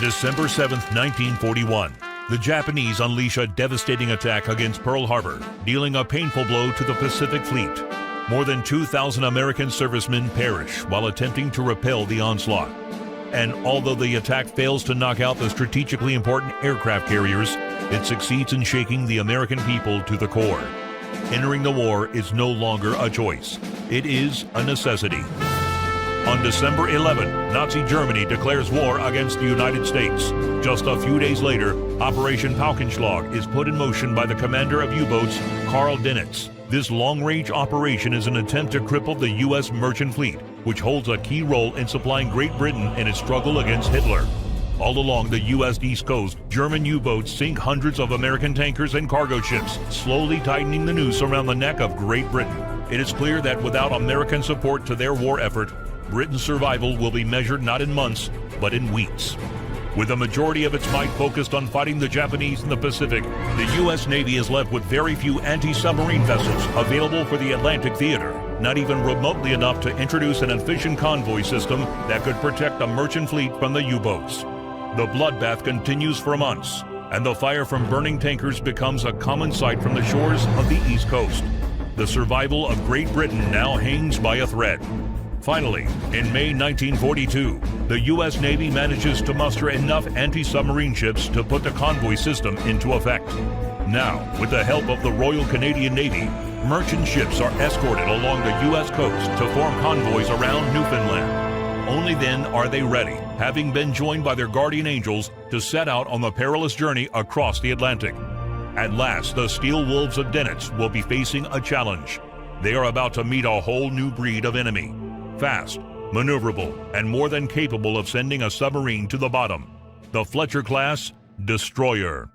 December 7, 1941, the Japanese unleash a devastating attack against Pearl Harbor, dealing a painful blow to the Pacific Fleet. More than 2,000 American servicemen perish while attempting to repel the onslaught. And although the attack fails to knock out the strategically important aircraft carriers, it succeeds in shaking the American people to the core. Entering the war is no longer a choice. It is a necessity. On December 11, Nazi Germany declares war against the United States. Just a few days later, Operation Paukenschlag is put in motion by the commander of U-boats, Karl Dönitz. This long-range operation is an attempt to cripple the U.S. merchant fleet, which holds a key role in supplying Great Britain in its struggle against Hitler. All along the U.S. East Coast, German U-boats sink hundreds of American tankers and cargo ships, slowly tightening the noose around the neck of Great Britain. It is clear that without American support to their war effort, Britain's survival will be measured not in months, but in weeks. With the majority of its might focused on fighting the Japanese in the Pacific, the U.S. Navy is left with very few anti-submarine vessels available for the Atlantic theater, not even remotely enough to introduce an efficient convoy system that could protect the merchant fleet from the U-boats. The bloodbath continues for months, and the fire from burning tankers becomes a common sight from the shores of the East Coast. The survival of Great Britain now hangs by a thread. Finally, in May 1942, the U.S. Navy manages to muster enough anti-submarine ships to put the convoy system into effect. Now, with the help of the Royal Canadian Navy, merchant ships are escorted along the U.S. coast to form convoys around Newfoundland. Only then are they ready, having been joined by their guardian angels, to set out on the perilous journey across the Atlantic. At last, the Steel Wolves of Dönitz will be facing a challenge. They are about to meet a whole new breed of enemy. Fast, maneuverable, and more than capable of sending a submarine to the bottom. The Fletcher-class destroyer.